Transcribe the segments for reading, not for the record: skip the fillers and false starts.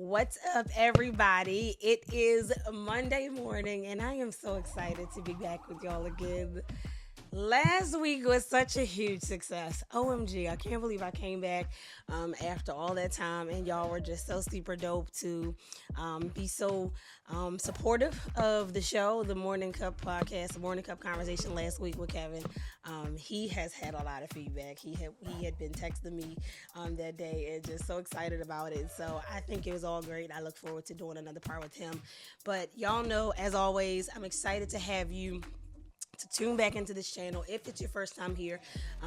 What's up, everybody? It is Monday morning, and I am so excited to be back with y'all again. Last week was such a huge success. OMG, I can't believe I came back after all that time, and y'all were just so super dope to be so supportive of the show, the Morning Cup podcast, the Morning Cup conversation last week with Kevin. He has had a lot of feedback. He had been texting me that day and just so excited about it. So I think it was all great. I look forward to doing another part with him. But y'all know, as always, I'm excited to have you to tune back into this channel. If it's your first time here,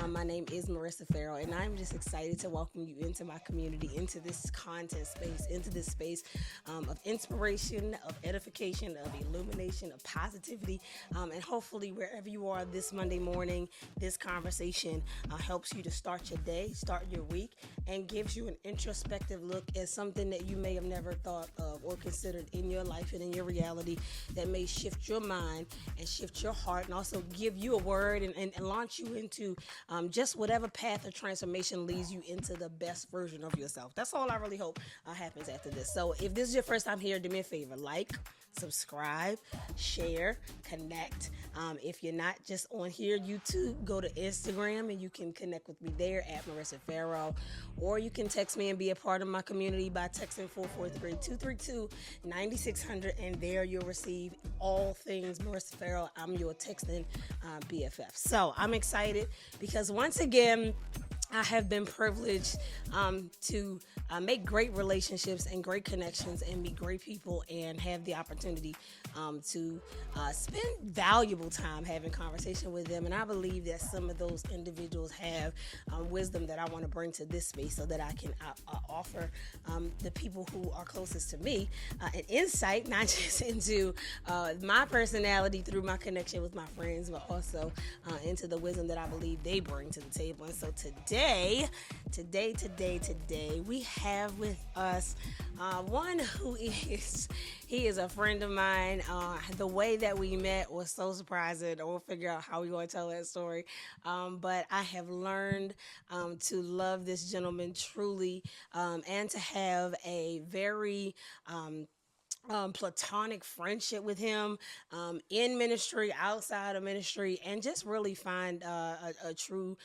my name is Marissa Farrow, and I'm just excited to welcome you into my community, into this content space, into this space of inspiration, of edification, of illumination, of positivity, and hopefully wherever you are this Monday morning, this conversation helps you to start your day, start your week, and gives you an introspective look at something that you may have never thought of or considered in your life and in your reality that may shift your mind and shift your heart, and also give you a word and launch you into just whatever path of transformation leads you into the best version of yourself. That's all I really hope happens after this. So if this is your first time here, do me a favor, like, subscribe, share, connect. If you're not just on here, YouTube, go to Instagram and you can connect with me there at Marissa Farrow, or you can text me and be a part of my community by texting 443-232-9600, and there you'll receive all things Marissa Farrow. I'm your texting BFF. So I'm excited because once again, I have been privileged to make great relationships and great connections and meet great people and have the opportunity to spend valuable time having conversation with them. And I believe that some of those individuals have wisdom that I want to bring to this space so that I can offer the people who are closest to me an insight, not just into my personality through my connection with my friends, but also into the wisdom that I believe they bring to the table. And so today, we have with us one who he is a friend of mine. The way that we met was so surprising. We'll figure out how we're going to tell that story. But I have learned to love this gentleman truly, and to have a very platonic friendship with him in ministry, outside of ministry, and just really find a true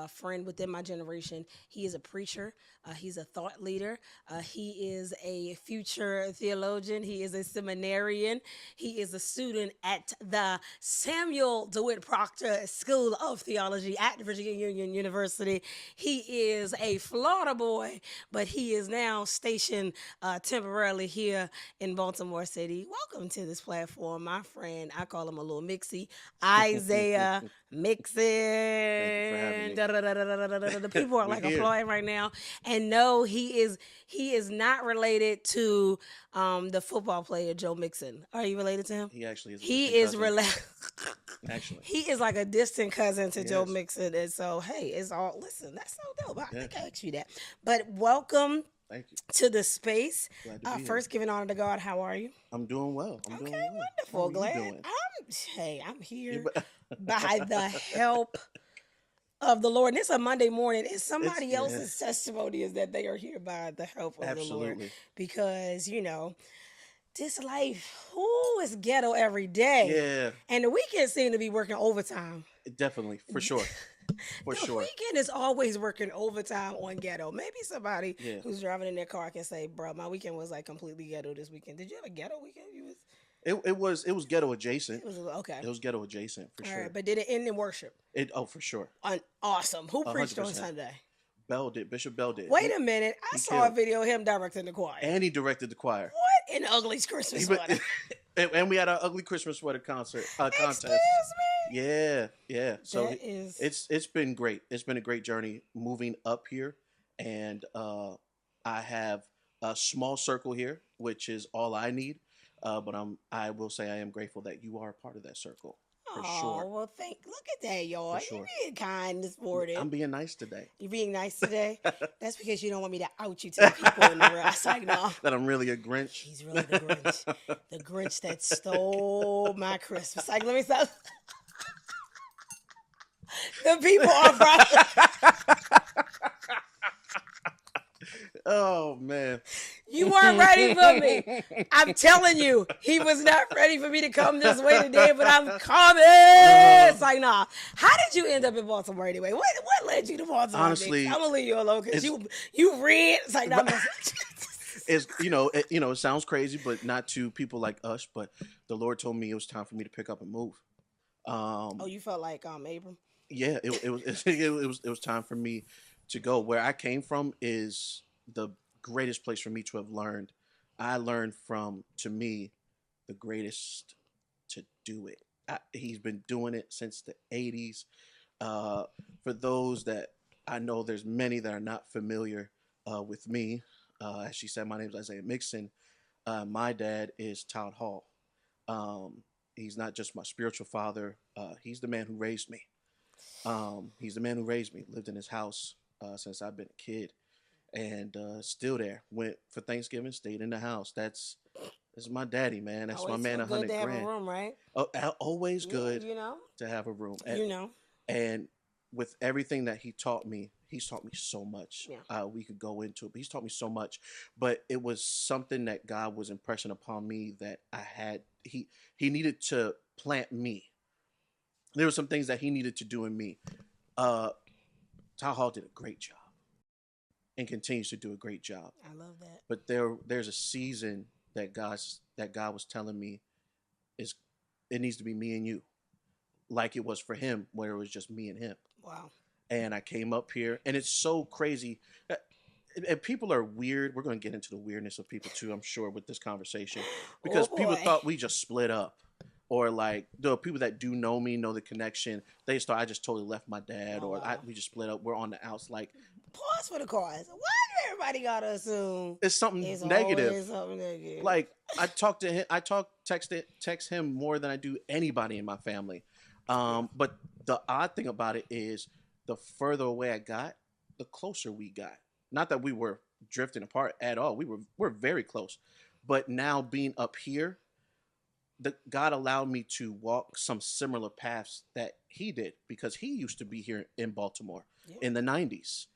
friend within my generation. He is a preacher. He's a thought leader. He is a future theologian. He is a seminarian. He is a student at the Samuel DeWitt Proctor School of Theology at Virginia Union University. He is a Florida boy, but he is now stationed temporarily here in Baltimore City. Welcome to this platform, my friend. I call him a little Mixie, Isaiah Mixon. The people are applauding right now. And no, he is not related to the football player Joe Mixon. Are you related to him? He actually is. He is related. Actually, he is like a distant cousin to Joe Mixon. And so, hey, it's all, listen, that's so dope. I think I asked you that. But welcome. Thank you. To the space. Glad to be first, here. Giving honor to God. How are you? I'm doing well. Wonderful. How Glad. you doing? I'm here by the help of the Lord. And it's a Monday morning, and somebody else's testimony is that they are here by the help of the Lord. Because, this life, is ghetto every day. Yeah. And the weekend seem to be working overtime. Definitely, for sure. The weekend is always working overtime on ghetto. Maybe somebody who's driving in their car can say, bro, my weekend was completely ghetto this weekend. Did you have a ghetto weekend? It was ghetto adjacent. It was okay. It was ghetto adjacent for sure. Right, but did it end in worship? For sure. Awesome. Who preached 100%. On Sunday? Bell did. Bishop Bell did. Wait a minute. I saw a video of him directing the choir. And he directed the choir. What? In Ugly's Christmas sweater. And we had our ugly Christmas sweater contest. Excuse me? Yeah. So it's been great. It's been a great journey moving up here, and I have a small circle here, which is all I need. But I will say I am grateful that you are a part of that circle. For sure. Oh, well, look at that, y'all. Sure. You're being kind this morning. I'm being nice today. You're being nice today? That's because you don't want me to out you to the people in the room. It's like, no. That I'm really a Grinch. He's really the Grinch. The Grinch that stole my Christmas. Like, let me stop. The people are Oh man, you weren't ready for me. I'm telling you, he was not ready for me to come this way today, but I'm coming. It's like, nah. How did you end up in Baltimore anyway? What led you to Baltimore? honestly, I'm gonna leave you alone because you read. It's like, nah, it's it sounds crazy, but not to people like us. But the Lord told me it was time for me to pick up and move. Oh, you felt like Abram? Yeah, it was time for me to go. Where I came from is the greatest place for me to have learned. I learned from, to me, the greatest to do it. He's been doing it since the 80s. For those that I know, there's many that are not familiar with me. As she said, my name is Isaiah Mixon. My dad is Todd Hall. He's not just my spiritual father. He's the man who raised me. He's the man who raised me. Lived in his house since I've been a kid, and still there. Went for Thanksgiving, stayed in the house. That's my daddy, man. That's always my man. good 100 to have grand. a room, right? Oh, always good. Yeah, to have a room. And with everything that he taught me, he's taught me so much. Yeah. We could go into it, but he's taught me so much. But it was something that God was impressing upon me that I had. He needed to plant me. There were some things that he needed to do in me. Todd Hall did a great job and continues to do a great job. I love that. But there's a season that God was telling me it needs to be me and you, like it was for him, where it was just me and him. Wow. And I came up here, and it's so crazy. And people are weird. We're going to get into the weirdness of people too, I'm sure, with this conversation, because people thought we just split up. Or like the people that do know me, know the connection. They thought I just totally left my dad, we just split up. We're on the outs. Like, pause for the cause. Why do everybody gotta assume it's something negative? Something negative. Like, I talk to him. Text him more than I do anybody in my family. But the odd thing about it is, the further away I got, the closer we got. Not that we were drifting apart at all. We're very close. But now being up here, God allowed me to walk some similar paths that he did, because he used to be here in Baltimore in the 90s,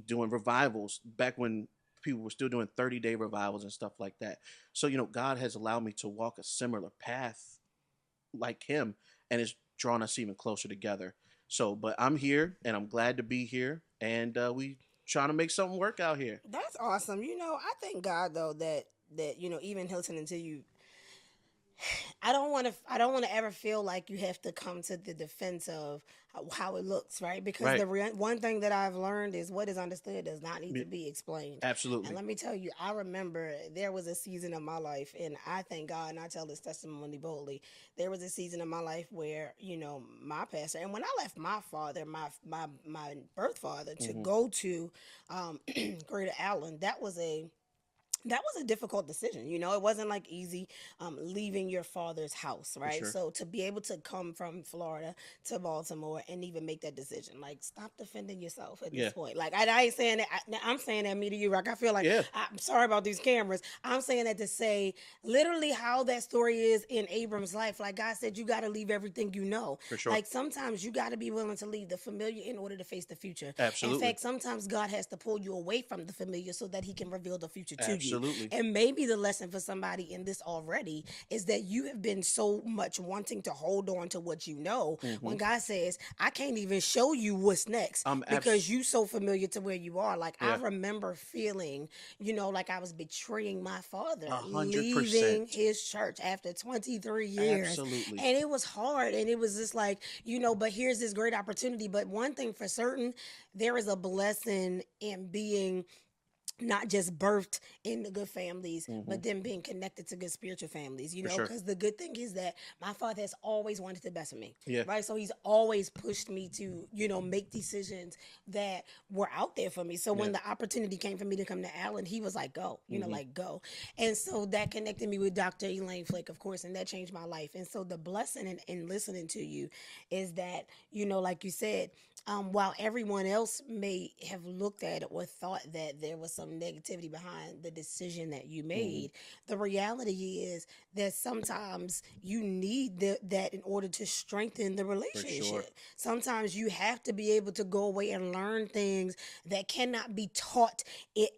doing revivals back when people were still doing 30-day revivals and stuff like that. So, God has allowed me to walk a similar path like him, and it's drawn us even closer together. So, but I'm here, and I'm glad to be here, and we trying to make something work out here. That's awesome. I thank God though that even listening to you, I don't want to ever feel like you have to come to the defense of how it looks, right? Because the one thing that I've learned is what is understood does not need to be explained. Absolutely. And let me tell you, I remember there was a season of my life, and I thank God, and I tell this testimony boldly. There was a season of my life where, my pastor, and when I left my father, my birth father, to go to Greater Allen, that was a difficult decision. It wasn't like easy leaving your father's house, right? Sure. So to be able to come from Florida to Baltimore and even make that decision, like, stop defending yourself at this point. Like, I ain't saying that. I'm saying that me to you, Rock. I feel like I'm sorry about these cameras. I'm saying that to say literally how that story is in Abram's life. Like God said, you got to leave everything you know. For sure. Like sometimes you got to be willing to leave the familiar in order to face the future. Absolutely. In fact, sometimes God has to pull you away from the familiar so that he can reveal the future to you. Absolutely. And maybe the lesson for somebody in this already is that you have been so much wanting to hold on to what you know, when God says, I can't even show you what's next because you so familiar to where you are. Like, I remember feeling, like I was betraying my father, 100%. Leaving his church after 23 years. Absolutely. And it was hard. And it was just like, but here's this great opportunity. But one thing for certain, there is a blessing in being not just birthed in the good families, but then being connected to good spiritual families, because the good thing is that my father has always wanted the best for me, right? So he's always pushed me to, make decisions that were out there for me. So when the opportunity came for me to come to Allen, he was like, go, like go. And so that connected me with Dr. Elaine Flick, of course, and that changed my life. And so the blessing in listening to you is that, like you said, while everyone else may have looked at it or thought that there was some negativity behind the decision that you made, the reality is that sometimes you need that in order to strengthen the relationship. Sure. Sometimes you have to be able to go away and learn things that cannot be taught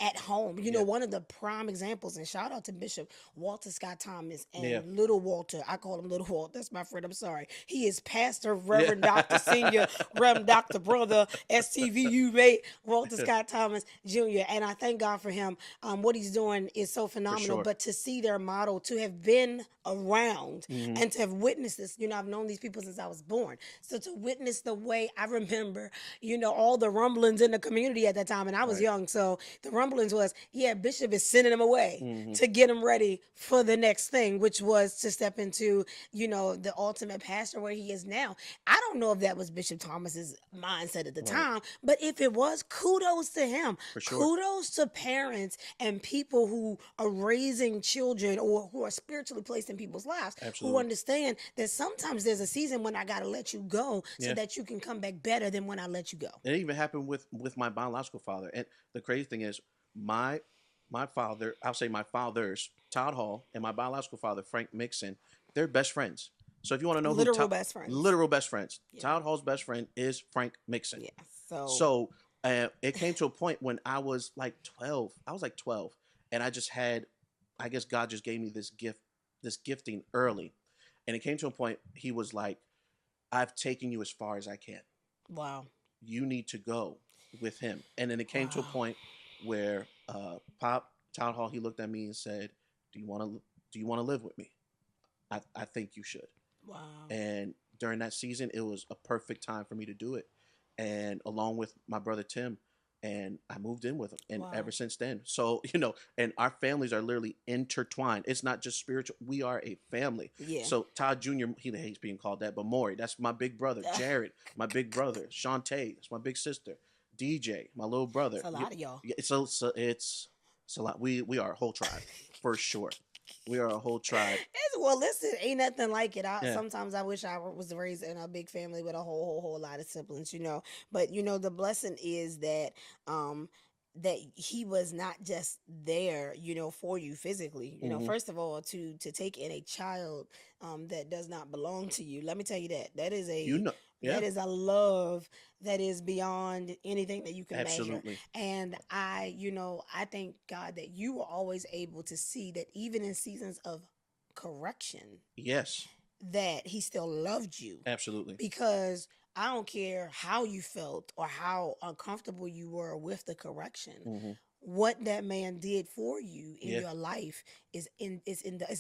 at home. You know, one of the prime examples, and shout out to Bishop Walter Scott Thomas and Little Walter. I call him Little Walter. That's my friend. I'm sorry. He is Pastor, Reverend Dr. Senior, Reverend Dr. Brother, STVU mate, Walter Scott Thomas Jr. And I thank God for him. What he's doing is so phenomenal. But to see their model, to have been around and to have witnessed this, you know, I've known these people since I was born. So to witness the way, I remember, you know, all the rumblings in the community at that time, and I was young. So the rumblings was, Bishop is sending him away to get him ready for the next thing, which was to step into, you know, the ultimate pastor where he is now. I don't know if that was Bishop Thomas's mindset at the time, but if it was, kudos to him. Kudos to parents and people who are raising children or who are spiritually placed in people's lives, who understand that sometimes there's a season when I got to let you go so that you can come back better than when I let you go. It even happened with my biological father. And the crazy thing is, my father, I'll say my fathers, Todd Hall, and my biological father, Frank Mixon, they're best friends. So if you want to know literal best friends. Literal best friends. Todd Hall's best friend is Frank Mixon. Yeah. So it came to a point when I was like 12. I was like 12. And I just had, I guess God just gave me this gifting early. And it came to a point, he was like, I've taken you as far as I can. Wow. You need to go with him. And then it came to a point where Todd Hall, he looked at me and said, do you want to live with me? I think you should. Wow. And during that season, it was a perfect time for me to do it. And along with my brother Tim, and I moved in with him. And ever since then, so, you know, and our families are literally intertwined. It's not just spiritual. We are a family. Yeah. So Todd Jr., he hates being called that, but Maury, that's my big brother. Jared, my big brother. Shantae, that's my big sister. DJ, my little brother. It's a lot of y'all. It's a lot. We are a whole tribe, for sure. We are a whole tribe. Well, listen, ain't nothing like it. Sometimes I wish I was raised in a big family with a whole lot of siblings, you know. But, you know, the blessing is that that he was not just there, you know, for you physically. You know, first of all, to take in a child that does not belong to you. Let me tell you that is a that is a love that is beyond anything that you can measure. And I thank God that you were always able to see that even in seasons of correction, that he still loved you. Absolutely. Because I don't care how you felt or how uncomfortable you were with the correction. What that man did for you in your life is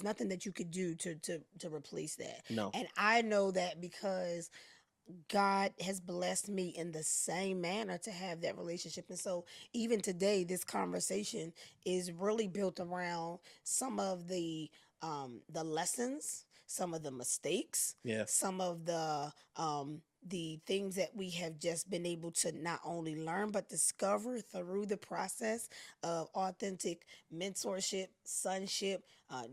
nothing that you could do to replace that. No. And I know that because God has blessed me in the same manner to have that relationship. And so even today, this conversation is really built around some of the lessons, some of the mistakes, some of the things that we have just been able to not only learn, but discover through the process of authentic mentorship, sonship,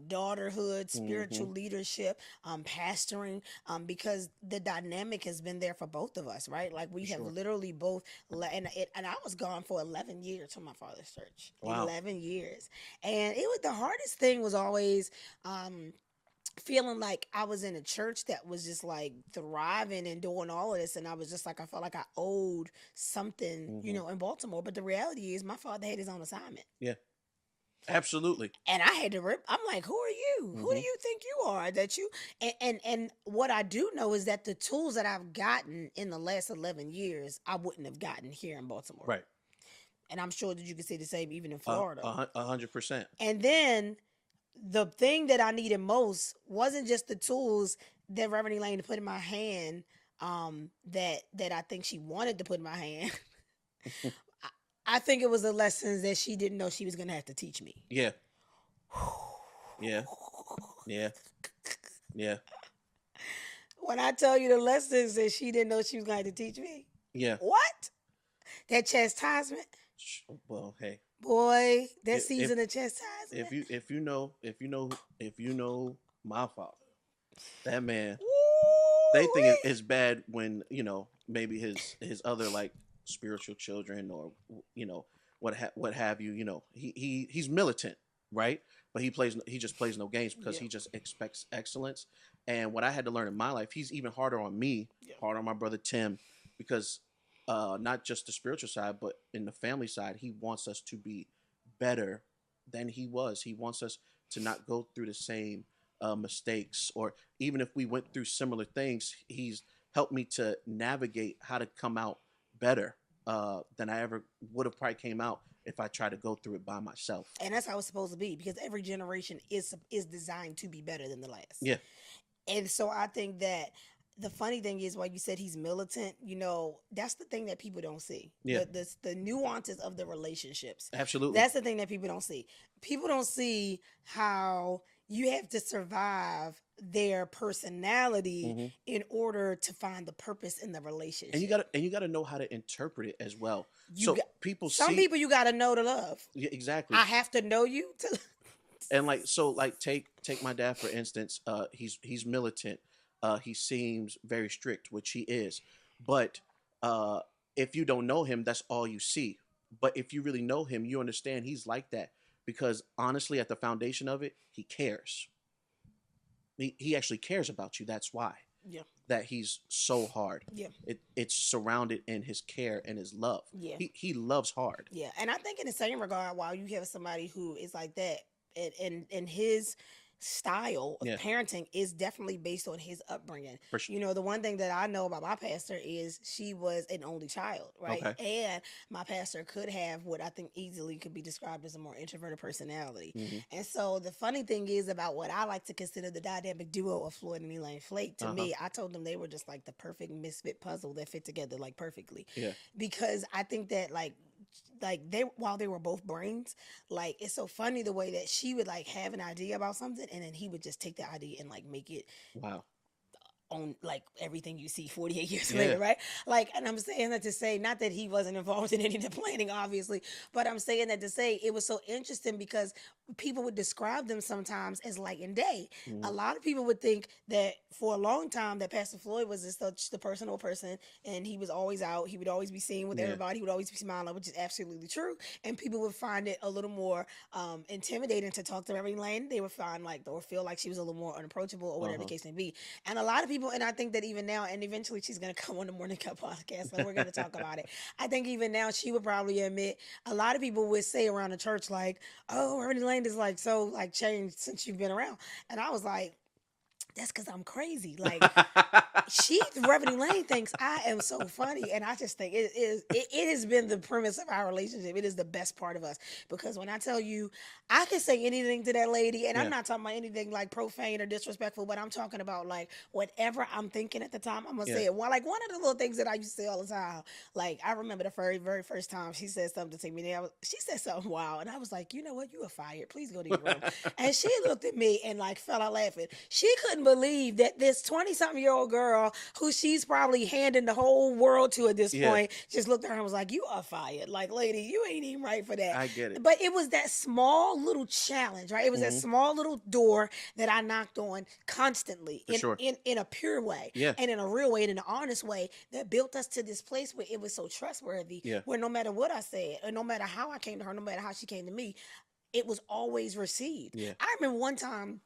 daughterhood, spiritual leadership, pastoring, because the dynamic has been there for both of us, right? Like we have literally both, and I was gone for 11 years from my father's church. Wow. 11 years. And it was the hardest thing was always, feeling like I was in a church that was just like thriving and doing all of this. And I was just like, I felt like I owed something, you know, in Baltimore. But the reality is my father had his own assignment. Yeah, absolutely. And I had to I'm like, who are you? Who do you think you are? That you, and what I do know is that the tools that I've gotten in the last 11 years, I wouldn't have gotten here in Baltimore. Right. And I'm sure that you can say the same even in Florida. 100%. And then the thing that I needed most wasn't just the tools that Reverend Elaine put in my hand, that I think she wanted to put in my hand. I think it was the lessons that she didn't know she was going to have to teach me. Yeah. Yeah. Yeah. Yeah. When I tell you the lessons that she didn't know she was going to have to teach me. Yeah. What? That chastisement? Well, hey. Boy, that season of chastisement. If you know my father, that man, they think it's bad when, you know, maybe his other like spiritual children, or what have you. He's militant, right? But he just plays no games because he just expects excellence. And what I had to learn in my life, he's even harder on me, harder on my brother Tim, because not just the spiritual side, but in the family side, he wants us to be better than he was. He wants us to not go through the same mistakes, or even if we went through similar things, he's helped me to navigate how to come out better than I ever would have probably came out if I tried to go through it by myself. And that's how it's supposed to be, because every generation is designed to be better than the last. Yeah. And so I think that the funny thing is, while you said he's militant, that's the thing that people don't see. Yeah. The nuances of the relationships. Absolutely. That's the thing that people don't see. People don't see how you have to survive their personality in order to find the purpose in the relationship. And you gotta know how to interpret it as well. Some people you gotta know to love. Yeah, exactly. I have to know you to. And take my dad for instance. He's militant. He seems very strict, which he is. But if you don't know him, that's all you see. But if you really know him, you understand he's like that, because honestly, at the foundation of it, he cares. He actually cares about you. That's why. Yeah. That he's so hard. Yeah. It's surrounded in his care and his love. Yeah. He loves hard. Yeah. And I think in the same regard, while you have somebody who is like that, and his style of parenting is definitely based on his upbringing. Sure. The one thing that I know about my pastor is she was an only child, right? Okay. And my pastor could have what I think easily could be described as a more introverted personality. And so the funny thing is about what I like to consider the dynamic duo of Floyd and Elaine Flake, to me, I told them they were just like the perfect misfit puzzle that fit together like perfectly. Yeah. Because I think that while they were both brains, it's so funny the way that she would have an idea about something, and then he would just take the idea and make it on everything you see 48 years later, right? And I'm saying that to say, not that he wasn't involved in any of the planning, obviously, but I'm saying that to say it was so interesting because people would describe them sometimes as light and day. A lot of people would think that for a long time that Pastor Floyd was just such the personal person, and he was always out. He would always be seen with everybody. He would always be smiling, which is absolutely true. And people would find it a little more intimidating to talk to Reverend Lane. They would find or feel like she was a little more unapproachable, or whatever the case may be. And a lot of people, and I think that even now, and eventually she's going to come on the Morning Cup podcast and we're going to talk about it. I think even now she would probably admit, a lot of people would say around the church oh, Reverend Lane is so changed since you've been around. And I was like, that's because I'm crazy. Reverend Elaine thinks I am so funny. And I just think it has been the premise of our relationship. It is the best part of us. Because when I tell you, I can say anything to that lady, and I'm not talking about anything profane or disrespectful, but I'm talking about whatever I'm thinking at the time, I'm going to say it. One of the little things that I used to say all the time, I remember the very, very first time she said something to me. She said something wild. And I was like, you know what? You are fired. Please go to your room. And she looked at me and fell out laughing. She couldn't believe that this 20-something-year-old girl who she's probably handing the whole world to at this point just looked at her and was like, you are fired. Lady, you ain't even right for that. I get it. But it was that small little challenge, right? It was that small little door that I knocked on constantly in a pure way and in a real way and in an honest way that built us to this place where it was so trustworthy, where no matter what I said, or no matter how I came to her, no matter how she came to me, it was always received. Yeah. I remember one time,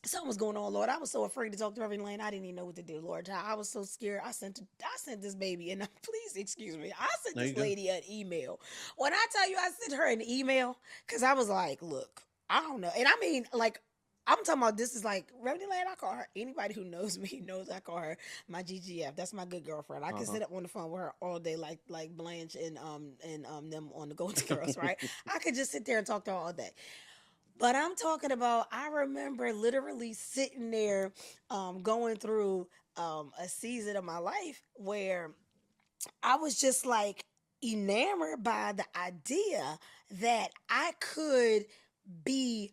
something was going on, Lord. I was so afraid to talk to Reverend Lane. I didn't even know what to do, Lord. I was so scared. I sent this baby, and please excuse me. I sent this lady an email. When I tell you I sent her an email, because I was like, look, I don't know. And I mean, I'm talking about, this is Reverend Lane, I call her, anybody who knows me knows I call her my GGF. That's my good girlfriend. I can sit up on the phone with her all day like Blanche and them on the Golden Girls, right? I could just sit there and talk to her all day. But I'm talking about, I remember literally sitting there going through a season of my life where I was just enamored by the idea that I could be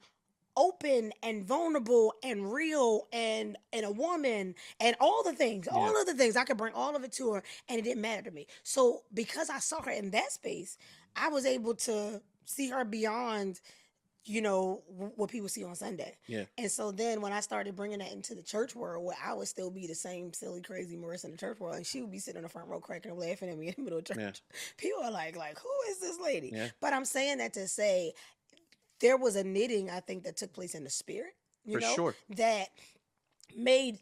open and vulnerable and real and a woman and all the things, all of the things. I could bring all of it to her and it didn't matter to me. So because I saw her in that space, I was able to see her beyond what people see on Sunday. Yeah. And so then when I started bringing that into the church world, where I would still be the same silly, crazy Marissa in the church world, and she would be sitting in the front row cracking up, laughing at me in the middle of church. Yeah. People are like, who is this lady? Yeah. But I'm saying that to say there was a knitting, I think, that took place in the spirit, For sure. that made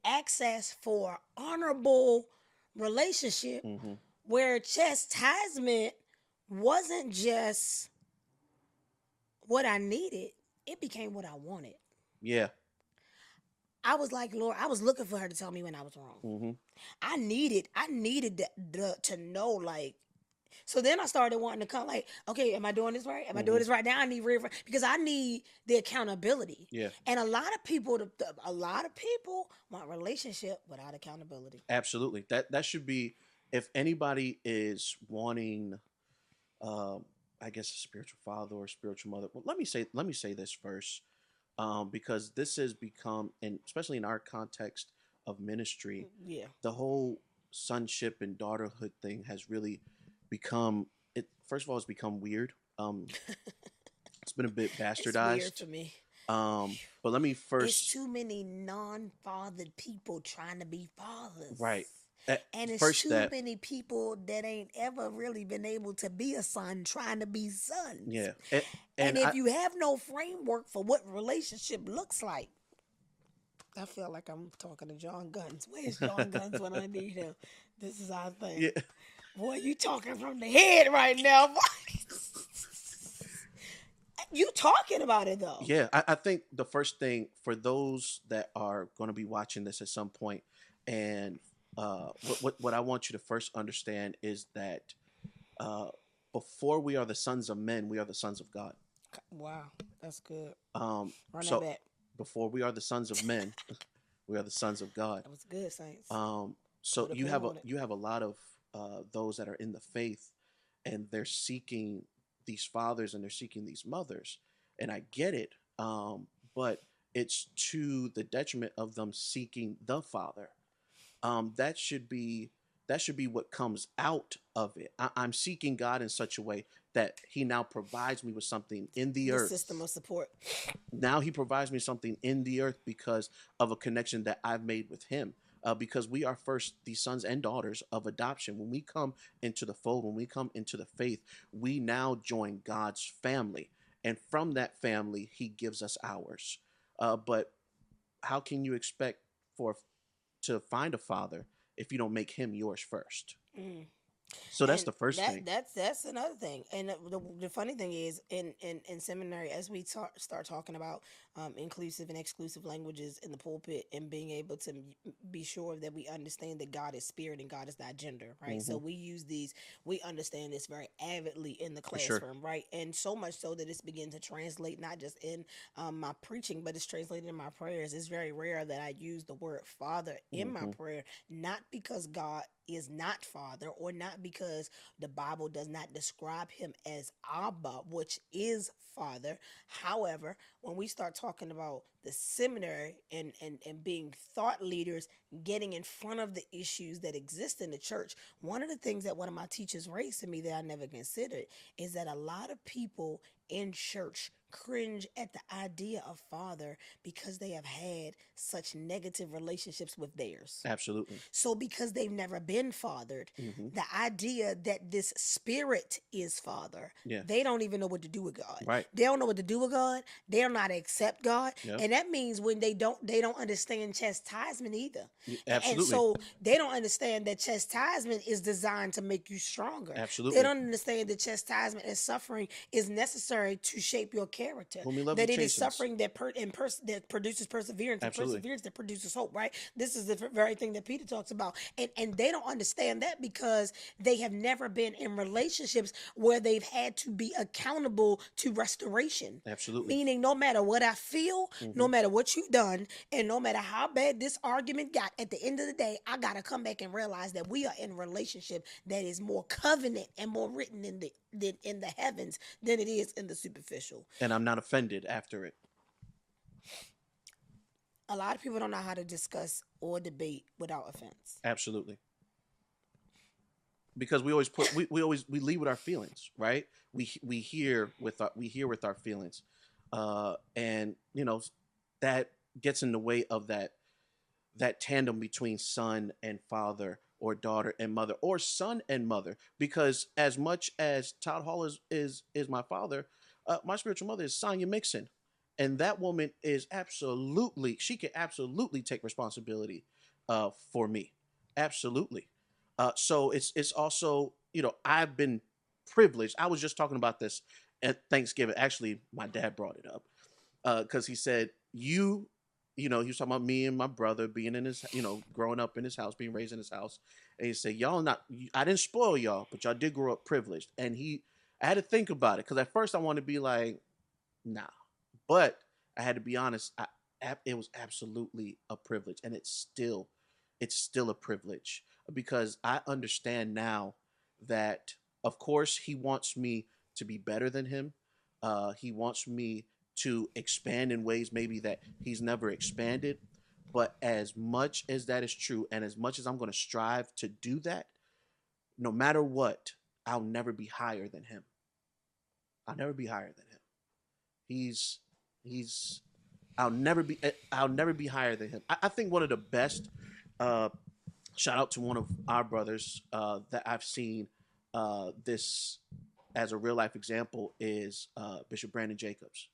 access for honorable relationship, where chastisement wasn't just what I needed, it became what I wanted. Yeah. I was like, Lord, I was looking for her to tell me when I was wrong. I needed to know, like, so then I started wanting to come, like, okay, am I doing this right? Am I doing this right now? I need because I need the accountability. Yeah. And a lot of people want relationship without accountability. Absolutely. That should be, if anybody is wanting, I guess, a spiritual father or a spiritual mother. Well, let me say this first, because this has become, and especially in our context of ministry, the whole sonship and daughterhood thing has really become it. First of all, it's become weird. It's been a bit bastardized. It's weird to me. But let me first. It's too many non-fathered people trying to be fathers. Right. And it's too many people that ain't ever really been able to be a son trying to be sons. Yeah. And if you have no framework for what relationship looks like, I feel like I'm talking to John Guns. Where's John Guns when I need him? This is our thing. Yeah. Boy, you talking from the head right now. You talking about it, though. Yeah. I think the first thing for those that are going to be watching this at some point, and what I want you to first understand is that before we are the sons of men, we are the sons of God. Wow, that's good. Run that back. Before we are the sons of men, we are the sons of God. That was good, saints. So you have a lot of those that are in the faith, and they're seeking these fathers and they're seeking these mothers, and I get it. But it's to the detriment of them seeking the Father. That should be what comes out of it. I'm seeking God in such a way that He now provides me with something in the earth. System of support. Now He provides me something in the earth because of a connection that I've made with Him. Because we are first the sons and daughters of adoption. When we come into the fold, when we come into the faith, we now join God's family. And from that family, He gives us ours. But how can you expect to find a father if you don't make him yours first? So that's the first thing. That's another thing. And the funny thing is, in seminary, as we start talking about inclusive and exclusive languages in the pulpit, and being able to be sure that we understand that God is spirit and God is not gender, right? So we understand this very avidly in the classroom, right? And so much so that it's beginning to translate not just in my preaching, but it's translated in my prayers. It's very rare that I use the word father in my prayer, not because God is not father, or not because the Bible does not describe him as Abba, which is father. However, when we start talking about the seminary and being thought leaders, getting in front of the issues that exist in the church, one of the things that one of my teachers raised to me that I never considered is that a lot of people in church cringe at the idea of father because they have had such negative relationships with theirs. Absolutely. So because they've never been fathered, the idea that this spirit is father, they don't even know what to do with God. Right. They don't know what to do with God. They don't know how to accept God. Yep. And that means when they don't understand chastisement either. Absolutely. And so they don't understand that chastisement is designed to make you stronger. Absolutely. They don't understand that chastisement and suffering is necessary to shape your character. That it is suffering that produces perseverance, and perseverance that produces hope, right? This is the very thing that Peter talks about. And they don't understand that because they have never been in relationships where they've had to be accountable to restoration. Absolutely. Meaning no matter what I feel, no matter what you've done, and no matter how bad this argument got, at the end of the day, I got to come back and realize that we are in a relationship that is more covenant and more written in the heavens than it is in the superficial. And I'm not offended after it. A lot of people don't know how to discuss or debate without offense. Absolutely. because we always we lead with our feelings, right? We hear with our feelings, and that gets in the way of that tandem between son and father, or daughter and mother, or son and mother. Because as much as Todd Hall is my father, my spiritual mother is Sonia Mixon, and that woman is she can absolutely take responsibility for me, absolutely. So it's also, I've been privileged. I was just talking about this at Thanksgiving. Actually, my dad brought it up because he said he was talking about me and my brother being in his, growing up in his house, being raised in his house. And he said, I didn't spoil y'all, but y'all did grow up privileged. And I had to think about it, because at first I wanted to be like, nah. But I had to be honest, it was absolutely a privilege. And it's still a privilege, because I understand now that, of course, he wants me to be better than him. He wants me to expand in ways maybe that he's never expanded. But as much as that is true, and as much as I'm going to strive to do that, no matter what, I'll never be higher than him. I'll never be higher than him. I'll never be higher than him. I think one of the best, shout out to one of our brothers that I've seen this as a real life example, is Bishop Brandon Jacobs.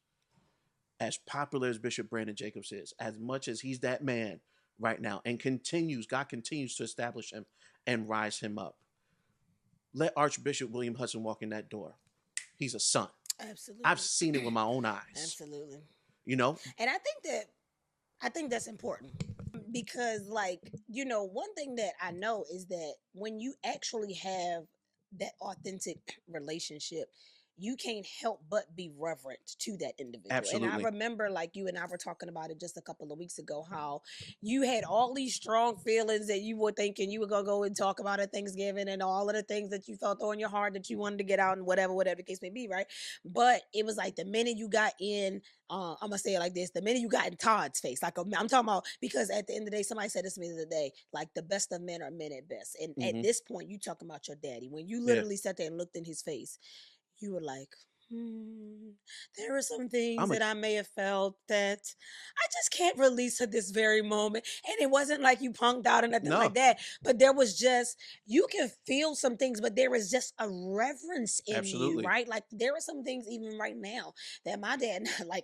As popular as Bishop Brandon Jacobs is, as much as he's that man right now, and God continues to establish him and rise him up. Let Archbishop William Hudson walk in that door. He's a son. Absolutely. I've seen it with my own eyes. Absolutely. And I think that's important, because one thing that I know is that when you actually have that authentic relationship, you can't help but be reverent to that individual. Absolutely. And I remember, you and I were talking about it just a couple of weeks ago, how you had all these strong feelings that you were thinking you were going to go and talk about at Thanksgiving, and all of the things that you felt on your heart that you wanted to get out, and whatever the case may be, right? But it was like the minute you got in, I'm going to say it like this, the minute you got in Todd's face, I'm talking about, because at the end of the day, somebody said this to me the other day, the best of men are men at best. And at this point, you talking about your daddy. When you literally sat there and looked in his face, you were like, there are some things that I may have felt that I just can't release at this very moment. And it wasn't like you punked out or nothing like that. But there was just, you can feel some things, but there is just a reverence in you, right? There are some things even right now that my dad,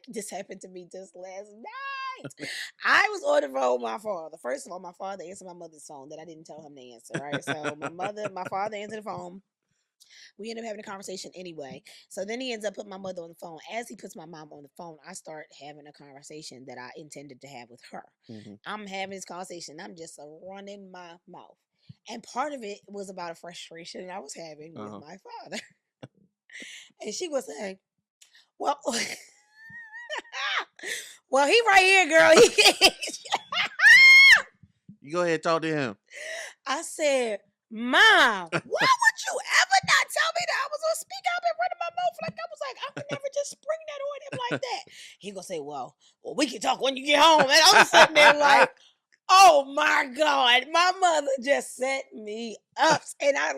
this happened to me just last night. I was on the phone with my father. First of all, my father answered my mother's phone that I didn't tell him to answer, right? So my father answered the phone. We end up having a conversation anyway. So then he ends up putting my mother on the phone. As he puts my mom on the phone, I start having a conversation that I intended to have with her. I'm having this conversation. I'm just running my mouth. And part of it was about a frustration I was having with my father. And she was saying, well, well, he right here, girl. You go ahead and talk to him. I said, Mom, why would you ever not tell me that I was gonna speak? I've been running my mouth I would never just spring that on him like that. He gonna say, well, we can talk when you get home. And I'm sitting there like, oh my God, my mother just set me up. And I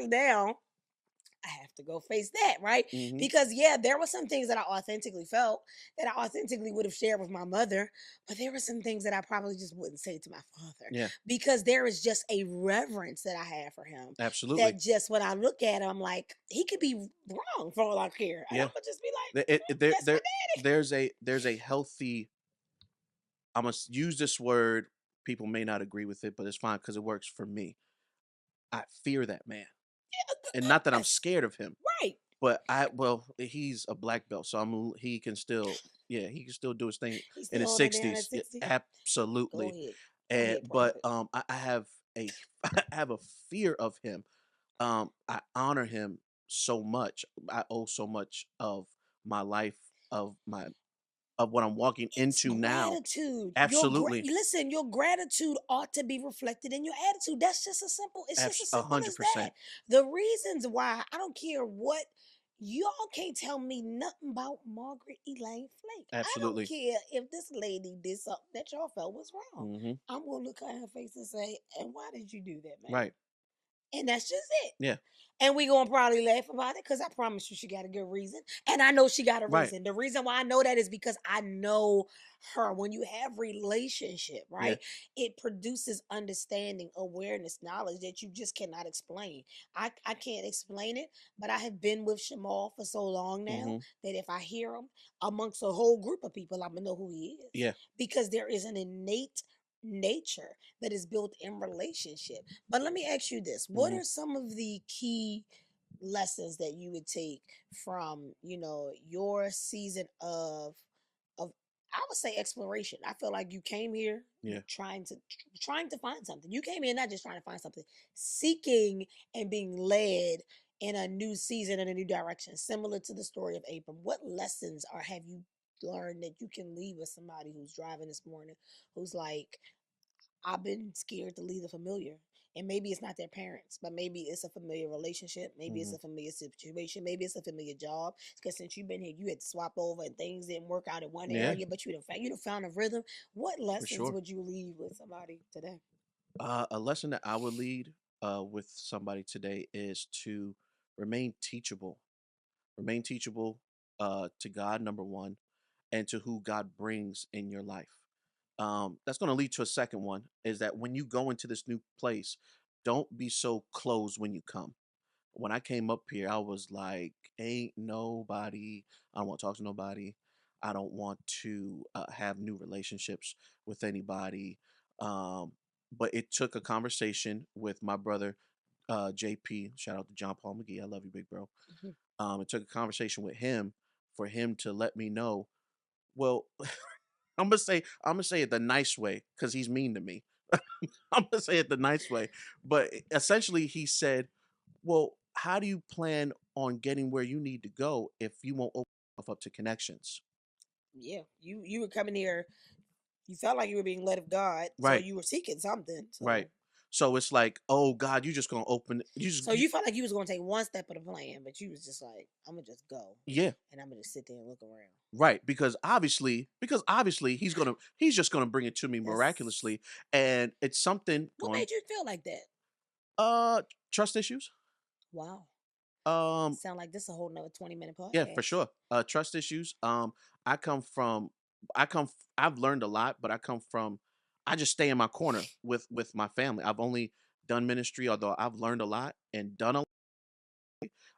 have to go face that, right? Because there were some things that I authentically felt that I authentically would have shared with my mother, but there were some things that I probably just wouldn't say to my father. Yeah. Because there is just a reverence that I have for him. Absolutely. That just when I look at him, I'm like, he could be wrong for all I care. And I'm gonna just be like, there's a healthy, I must use this word, people may not agree with it, but it's fine because it works for me. I fear that man. And not that I'm scared of him, right? But he's a black belt, so he can still do his thing in his 60s. Absolutely. But I have a fear of him. I honor him so much. I owe so much of my life, of what I'm walking into now. Absolutely. Listen, your gratitude ought to be reflected in your attitude. That's just as simple. It's just as simple 100%. As that. The reasons why, I don't care what, y'all can't tell me nothing about Margaret Elaine Flake. Absolutely. I don't care if this lady did something that y'all felt was wrong. I'm going to look at her face and say, and why did you do that, man? Right. And that's just it. Yeah. And we gonna probably laugh about it because I promise you she got a good reason. And I know she got a Right. reason. The reason why I know that is because I know her. When you have relationship, right? It produces understanding, awareness, knowledge that you just cannot explain. I can't explain it, but I have been with Shamal for so long now that if I hear him amongst a whole group of people, I'm gonna know who he is. Yeah. Because there is an innate nature that is built in relationship. But let me ask you this. What are some of the key lessons that you would take from, your season of I would say exploration? I feel like you came here trying to find something. You came here not just trying to find something, seeking and being led in a new season and a new direction, similar to the story of Abram. What lessons have you learned that you can leave with somebody who's driving this morning, who's like, I've been scared to leave the familiar. And maybe it's not their parents, but maybe it's a familiar relationship. Maybe it's a familiar situation. Maybe it's a familiar job. Because since you've been here, you had to swap over and things didn't work out in one area, but you done found a rhythm. What lessons would you leave with somebody today? A lesson that I would lead with somebody today is to remain teachable. Remain teachable to God, number one, and to who God brings in your life. That's going to lead to a second one, is that when you go into this new place, don't be so closed when you come. When I came up here, I was like, ain't nobody, I don't want to talk to nobody. I don't want to have new relationships with anybody. But it took a conversation with my brother, JP. Shout out to John Paul McGee. I love you, big bro. It took a conversation with him for him to let me know, well, I'm gonna say it the nice way because he's mean to me. I'm gonna say it the nice way, but essentially he said, "Well, how do you plan on getting where you need to go if you won't open yourself up to connections?" Yeah, you were coming here. You felt like you were being led of God, so Right, you were seeking something. right. So, So it's like, oh God, you just gonna open? you felt like you was gonna take one step of the plan, but you was just like, I'm gonna just go, Yeah, and I'm gonna just sit there and look around. right. Because obviously he's just gonna bring it to me That's miraculously, and it's something what going. made you feel like that. Trust issues. Wow. Um, Sound like this a whole nother 20-minute Yeah, for podcast. sure. Trust issues. I come from, I've learned a lot, but I just stay in my corner with my family. I've only done ministry, although I've learned a lot and done a lot.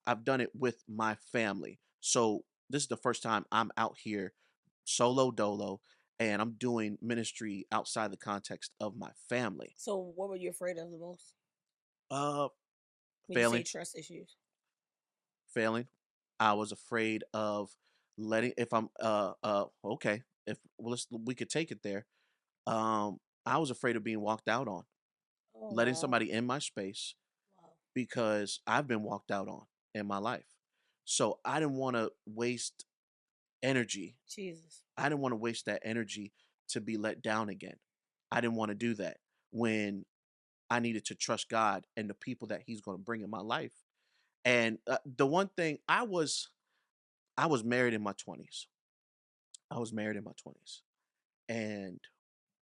I've done it with my family. So this is the first time I'm out here solo dolo, and I'm doing ministry outside the context of my family. So, what were you afraid of the most Uh, when you say failing, trust issues? failing. I was afraid of letting if I'm okay if well, we could take it there. I was afraid of being walked out on, Oh letting wow, somebody in my space wow, because I've been walked out on in my life. So I didn't want to waste energy. Jesus. I didn't want to waste that energy to be let down again. I didn't want to do that when I needed to trust God and the people that He's going to bring in my life. And the one thing I was married in my 20s. I was married in my 20s. And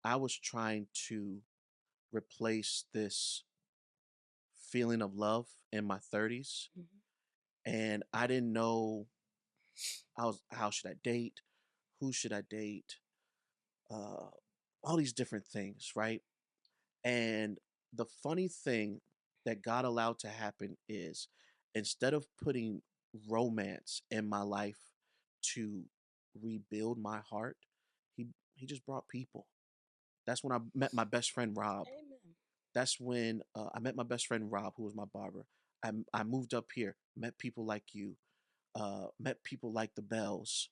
I was trying to replace this feeling of love in my 30s. And I didn't know how should I date? Who should I date? Uh, all these different things, right? And the funny thing that God allowed to happen is instead of putting romance in my life to rebuild my heart, he he just brought people. That's when I met my best friend Rob. Amen. That's when I met my best friend Rob, who was my barber. I moved up here, met people like you, met people like the Bells.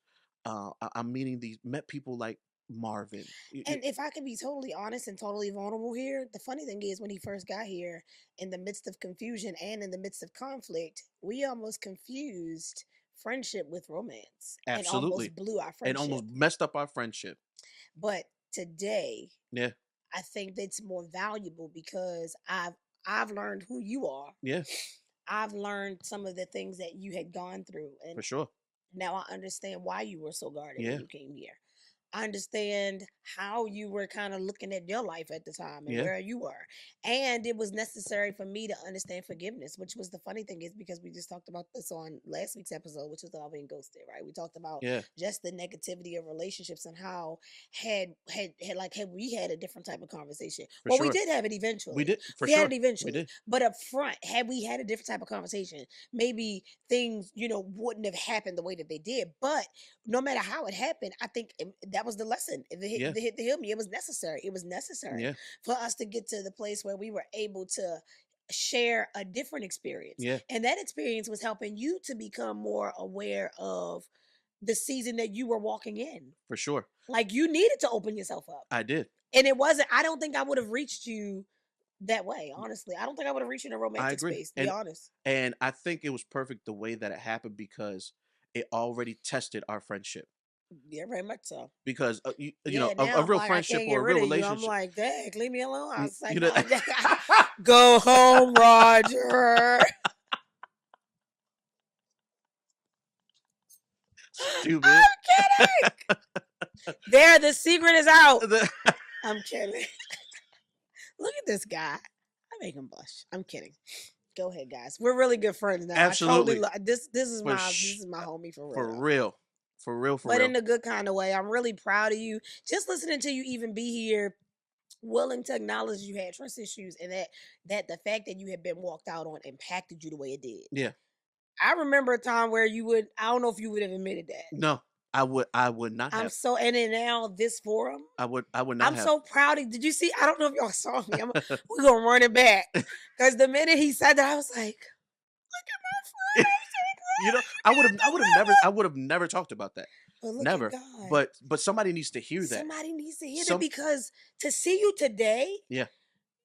I'm meeting met people like Marvin. And if I could be totally honest and totally vulnerable here, the funny thing is when he first got here, in the midst of confusion and in the midst of conflict, we almost confused friendship with romance and Absolutely, almost blew our and friendship. almost messed up our friendship. But today, Yeah, I think that's more valuable because I've learned who you are. yeah, I've learned some of the things that you had gone through, and for sure. now I understand why you were so guarded when Yeah, you came here. understand how you were kind of looking at your life at the time and where you were. And it was necessary for me to understand forgiveness, which was the funny thing is because we just talked about this on last week's episode, which was about being ghosted, right? We talked about just the negativity of relationships and how had we had a different type of conversation. We did have it eventually. We did. We had it eventually. But up front, had we had a different type of conversation, maybe things, wouldn't have happened the way that they did. But no matter how it happened, I think that was the lesson. The hit to heal me. It was necessary. It was necessary for us to get to the place where we were able to share a different experience. And that experience was helping you to become more aware of the season that you were walking in. For sure. Like you needed to open yourself up. I did. And it wasn't, I don't think I would have reached you that way, honestly. I don't think I would have reached you in a romantic space, to be honest. And I think it was perfect the way that it happened because it already tested our friendship. Yeah, very much so. Because a real friendship or a real relationship. I'm like, dang, leave me alone. I was like, go home, Roger. Stupid. I'm kidding. There, the secret is out. I'm kidding. Look at this guy. I make him blush. I'm kidding. Go ahead, guys. We're really good friends now. Absolutely. This is my homie for real. For real. But in a good kind of way. I'm really proud of you. Just listening to you even be here, willing to acknowledge you had trust issues, and that the fact that you had been walked out on impacted you the way it did. Yeah. I remember a time where I don't know if you would have admitted that. No. I would not have. And then now this forum. I would not have. I'm so proud of. Did you see? I don't know if y'all saw me. We're gonna run it back. Because the minute he said that, I was like, look at my friend. I would have never talked about that. Never. But somebody needs to hear that. Somebody needs to hear that because to see you today,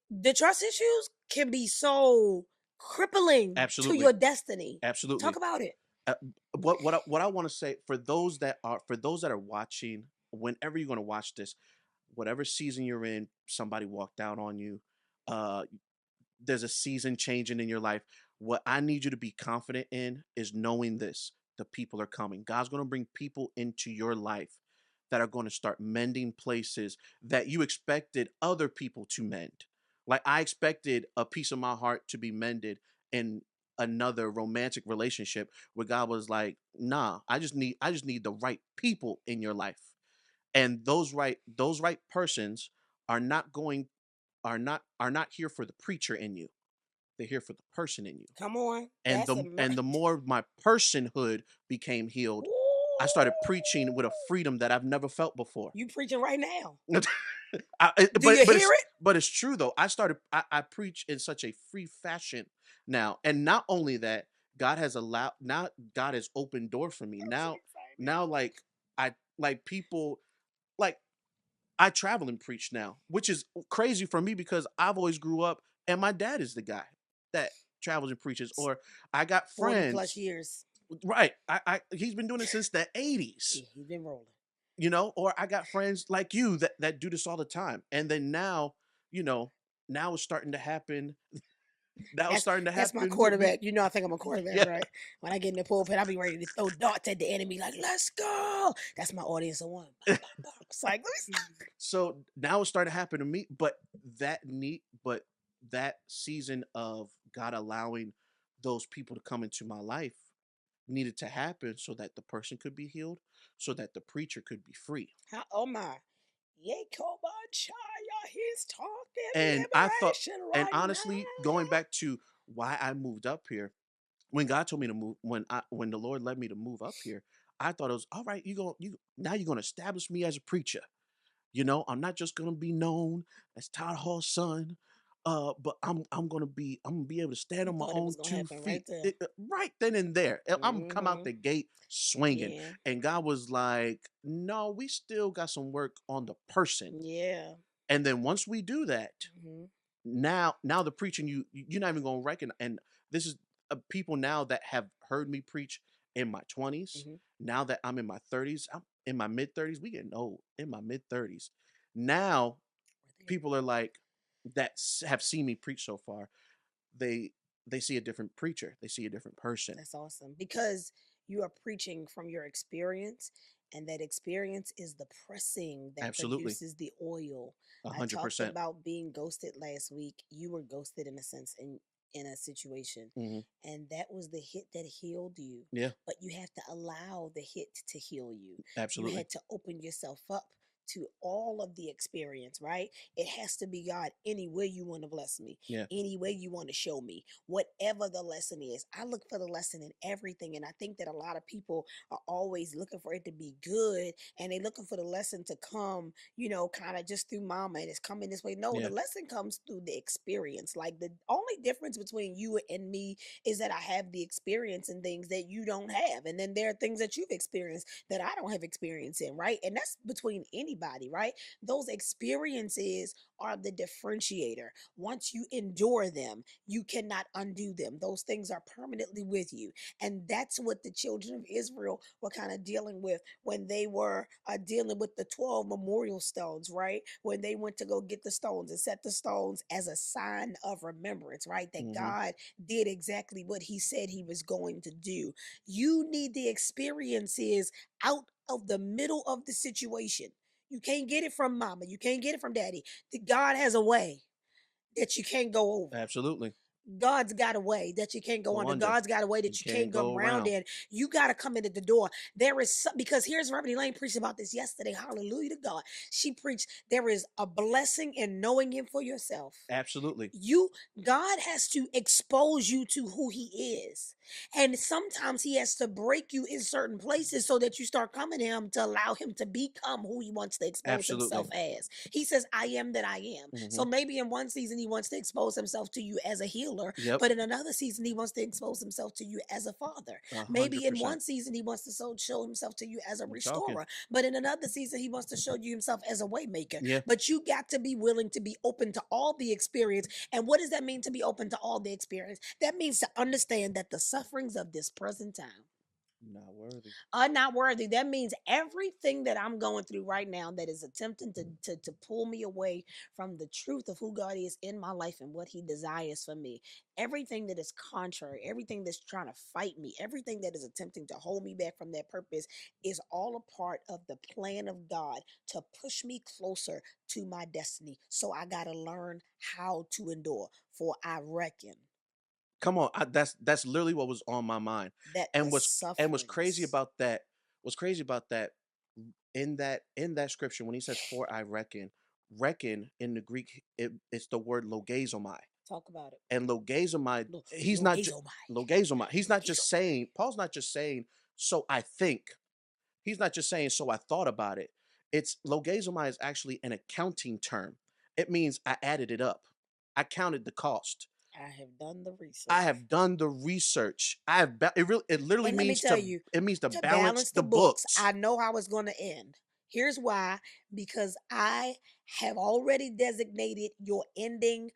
the trust issues can be so crippling to your destiny. Absolutely. Talk about it. What I want to say for those that are watching, whenever you're going to watch this, whatever season you're in, somebody walked out on you. There's a season changing in your life. What I need you to be confident in is knowing this: the people are coming. God's going to bring people into your life that are going to start mending places that you expected other people to mend. Like I expected a piece of my heart to be mended in another romantic relationship where God was like, nah, I just need the right people in your life. And those right persons are not here for the preacher in you. They're here for the person in you. Come on. And the more my personhood became healed, I started preaching with a freedom that I've never felt before. You preaching right now. Do you hear it? But it's true though. I preach in such a free fashion now. And not only that, God has opened door for me. Now like people like I travel and preach now, which is crazy for me because I've always grew up and my dad is the guy that travels and preaches, or I got friends 40 plus years. Right. He's been doing it since the 80s. Yeah, he's been rolling. Or I got friends like you that do this all the time. And then now it's starting to happen. That's my quarterback. I think I'm a quarterback, right? When I get in the pulpit, I'll be ready to throw darts at the enemy, like, let's go. That's my audience of one. It's like, so now it's starting to happen to me. But that season of God allowing those people to come into my life needed to happen so that the person could be healed, so that the preacher could be free. Oh my. He's talking. And I thought, and honestly, going back to why I moved up here, when God told me to move, when the Lord led me to move up here, I thought it was all right. Now you're gonna establish me as a preacher. I'm not just gonna be known as Todd Hall's son. But I'm gonna be able to stand on my own 2 feet right then and there. I'm gonna come out the gate swinging. Yeah. And God was like, "No, we still got some work on the person." Yeah. And then once we do that, now the preaching you're not even gonna recognize. And this is people now that have heard me preach in my 20s. Now that I'm in my 30s, I'm in my mid 30s. We getting old in my mid 30s. Now people are like, that have seen me preach so far, they see a different preacher. They see a different person. That's awesome because you are preaching from your experience And that experience is the pressing that Absolutely. produces the oil. 100%. I talked about being ghosted last week. You were ghosted in a sense in a situation. And that was the hit that healed you. Yeah. But you have to allow the hit to heal you. Absolutely. You had to open yourself up to all of the experience, right? It has to be, God, any way you want to bless me, any way you want to show me, whatever the lesson is. I look for the lesson in everything. And I think that a lot of people are always looking for it to be good, and they're looking for the lesson to come, kind of just through mama, and it's coming this way. No, the lesson comes through the experience. Like, the only difference between you and me is that I have the experience in things that you don't have. And then there are things that you've experienced that I don't have experience in, right? And that's between anybody, right? Those experiences are the differentiator. Once you endure them, you cannot undo them. Those things are permanently with you. And that's what the children of Israel were kind of dealing with when they were dealing with the 12 memorial stones, right? When they went to go get the stones and set the stones as a sign of remembrance, right? That God did exactly what he said he was going to do. You need the experiences out of the middle of the situation. You can't get it from mama. You can't get it from daddy. God has a way that you can't go over. Absolutely. God's got a way that you can't go under. God's got a way that you can't go around in. You got to come in at the door. There is because here's Reverend Elaine preached about this yesterday. Hallelujah to God. She preached there is a blessing in knowing him for yourself. Absolutely. God has to expose you to who he is. And sometimes he has to break you in certain places so that you start coming to him to allow him to become who he wants to expose himself as. He says, I am that I am. So maybe in one season he wants to expose himself to you as a healer, but in another season he wants to expose himself to you as a father. 100%. Maybe in one season he wants to show himself to you as a restorer, but in another season he wants to show you himself as a way maker. But you got to be willing to be open to all the experience. And what does that mean, to be open to all the experience? That means to understand that the sufferings of this present time are not worthy. That means everything that I'm going through right now that is attempting to pull me away from the truth of who God is in my life and what he desires for me, everything that is contrary, everything that's trying to fight me, everything that is attempting to hold me back from that purpose is all a part of the plan of God to push me closer to my destiny. So I got to learn how to endure, for I reckon. Come on, that's literally what was on my mind. And what's crazy about that in that scripture when he says for I reckon in the Greek it's the word logazomai. Talk about it. And logazomai, he's not logazomai. He's not just saying, Paul's not just saying so I think. He's not just saying so I thought about it. It's logazomai is actually an accounting term. It means I added it up. I counted the cost. I have done the research. It literally means to balance the books. I know how it's going to end. Here's why: because I have already designated your ending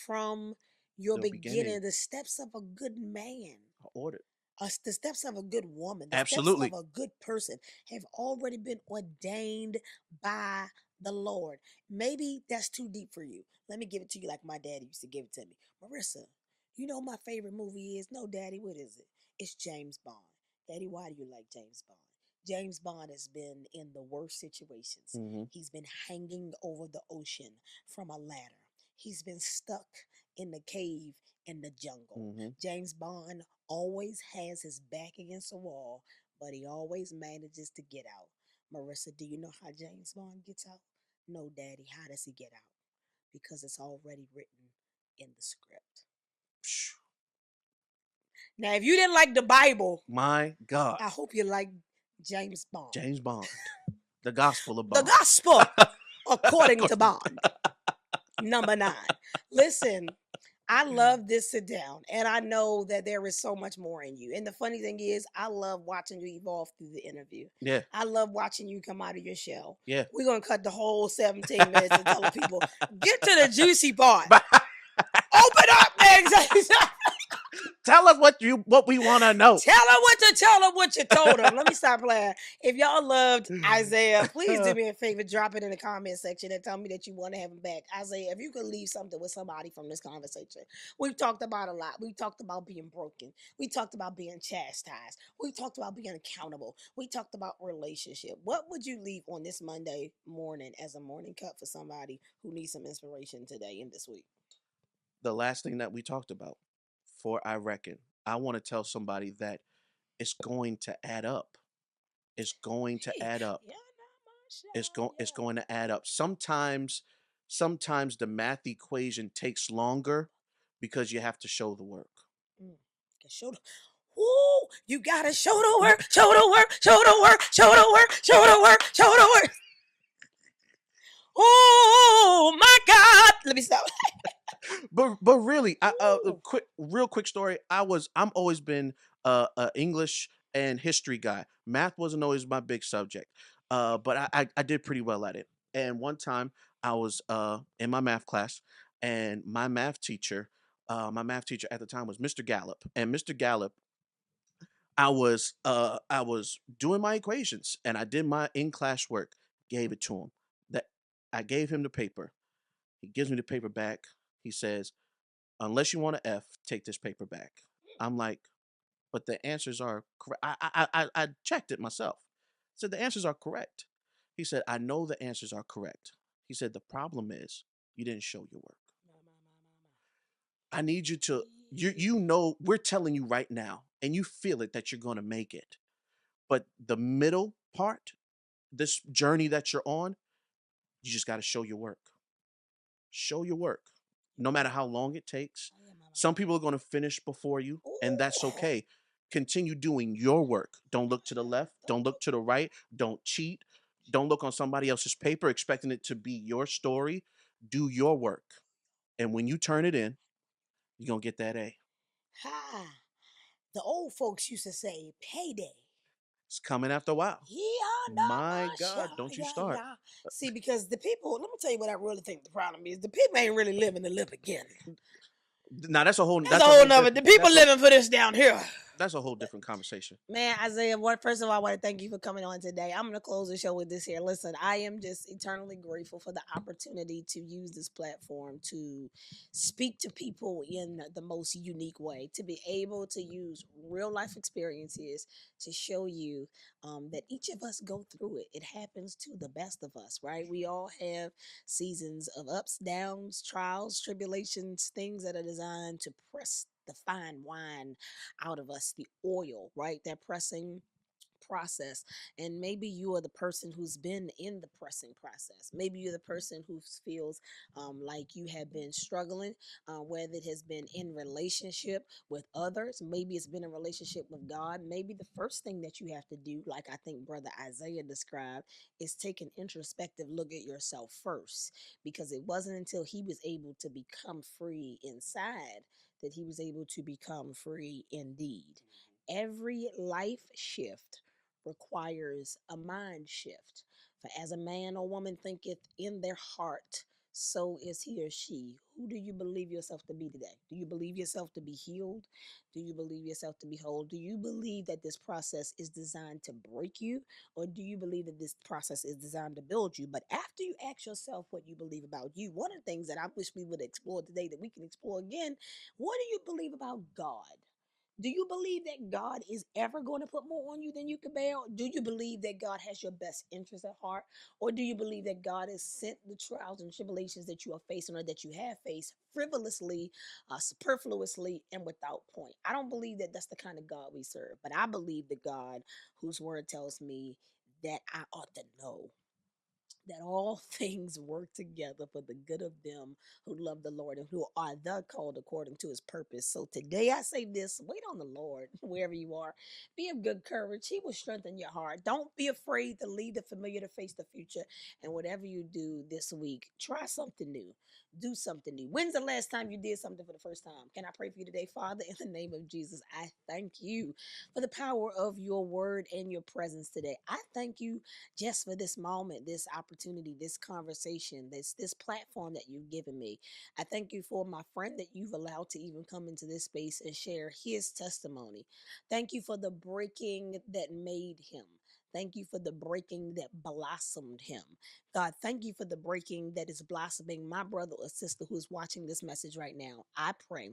from your beginning. The steps of a good man. Ordered. The steps of a good woman. The Absolutely. steps of a good person have already been ordained by the Lord. Maybe that's too deep for you. Let me give it to you like my daddy used to give it to me. Marissa, you know my favorite movie is? No, Daddy, what is it? It's James Bond. Daddy, why do you like James Bond? James Bond has been in the worst situations. He's been hanging over the ocean from a ladder. He's been stuck in the cave in the jungle. James Bond always has his back against a wall, but he always manages to get out. Marissa, do you know how James Bond gets out? No, Daddy, how does he get out? Because it's already written in the script. Now, if you didn't like the Bible, my God, I hope you like James Bond. James Bond. The Gospel of Bond. The Gospel according to Bond. Number 9. Listen, I love this sit down, and I know that there is so much more in you. And the funny thing is, I love watching you evolve through the interview. Yeah. I love watching you come out of your shell. Yeah. We're going to cut the whole 17 minutes and tell the people, get to the juicy part. Open up, man. Tell us what we want to know. Tell them what you told them. Let me stop playing. If y'all loved Isaiah, please do me a favor, drop it in the comment section and tell me that you want to have him back. Isaiah, if you could leave something with somebody from this conversation. We've talked about a lot. We talked about being broken. We talked about being chastised. We talked about being accountable. We talked about relationship. What would you leave on this Monday morning as a morning cup for somebody who needs some inspiration today and this week? The last thing that we talked about, for I reckon, I want to tell somebody that it's going to add up. It's going to add up. It's going to add up. Sometimes the math equation takes longer because you have to show the work. Show the Ooh, you gotta show the work, show the work, show the work, show the work, show the work, show the work. Oh my God! Let me stop. but really, real quick story. I'm always been a English and history guy. Math wasn't always my big subject, but I did pretty well at it. And one time I was in my math class, and my math teacher at the time was Mr. Gallup, and Mr. Gallup. I was doing my equations, and I did my in class work. Gave it to him. That I gave him the paper. He gives me the paper back. He says, unless you want an F, take this paper back. I'm like, but the answers are correct. I checked it myself. I said, the answers are correct. He said, I know the answers are correct. He said, the problem is you didn't show your work. I need you to, you know, we're telling you right now, and you feel it that you're going to make it. But the middle part, this journey that you're on, you just got to show your work. Show your work. No matter how long it takes. Some people are going to finish before you, and that's okay. Continue doing your work. Don't look to the left. Don't look to the right. Don't cheat. Don't look on somebody else's paper expecting it to be your story. Do your work. And when you turn it in, you're going to get that A. Ha! The old folks used to say, payday. It's coming after a while. Yeah, my God, don't you start. See, because the people, let me tell you what I really think the problem is. The people ain't really living to live again. Now that's a whole nother. The people living for this down here. That's a whole different conversation. Man, Isaiah, first of all, I want to thank you for coming on today. I'm going to close the show with this here. Listen, I am just eternally grateful for the opportunity to use this platform to speak to people in the most unique way, to be able to use real life experiences to show you that each of us go through it. It happens to the best of us, right? We all have seasons of ups, downs, trials, tribulations, things that are designed to press the fine wine out of us, the oil, right? That pressing process. And maybe you are the person who's been in the pressing process. Maybe you're the person who feels like you have been struggling, whether it has been in relationship with others, maybe it's been a relationship with God. Maybe the first thing that you have to do, like I think Brother Isaiah described, is take an introspective look at yourself first, because it wasn't until he was able to become free inside that he was able to become free indeed. Every life shift requires a mind shift. For as a man or woman thinketh in their heart, so is he or she. Who do you believe yourself to be today? Do you believe yourself to be healed? Do you believe yourself to be whole? Do you believe that this process is designed to break you? Or do you believe that this process is designed to build you? But after you ask yourself what you believe about you, one of the things that I wish we would explore today that we can explore again, what do you believe about God? Do you believe that God is ever going to put more on you than you can bear? Do you believe that God has your best interest at heart? Or do you believe that God has sent the trials and tribulations that you are facing or that you have faced frivolously, superfluously, and without point? I don't believe that that's the kind of God we serve, but I believe the God whose word tells me that I ought to know that all things work together for the good of them who love the Lord and who are the called according to his purpose. So today I say this, wait on the Lord wherever you are. Be of good courage. He will strengthen your heart. Don't be afraid to leave the familiar to face the future. And whatever you do this week, try something new. Do something new. When's the last time you did something for the first time? Can I pray for you today? Father, in the name of Jesus, I thank you for the power of your word and your presence today. I thank you just for this moment, this opportunity opportunity, this conversation, this platform that you've given me. I thank you for my friend that you've allowed to even come into this space and share his testimony. Thank you for the breaking that made him. Thank you for the breaking that blossomed him. God, thank you for the breaking that is blossoming my brother or sister who is watching this message right now. I pray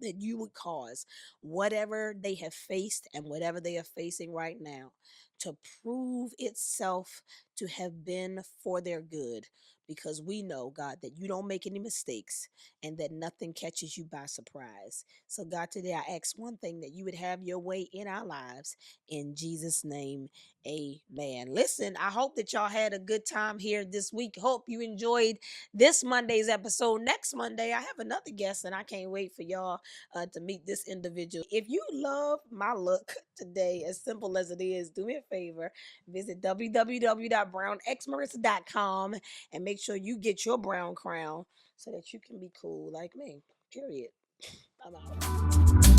that you would cause whatever they have faced and whatever they are facing right now to prove itself to have been for their good, because we know, God, that you don't make any mistakes and that nothing catches you by surprise. So, God, today I ask one thing, that you would have your way in our lives. In Jesus' name, amen. Listen, I hope that y'all had a good time here this week. Hope you enjoyed this Monday's episode. Next Monday, I have another guest, and I can't wait for y'all to meet this individual. If you love my look today, as simple as it is, do me a favor, visit www.brownxmarissa.com and make sure you get your brown crown so that you can be cool like me. Period. I'm out.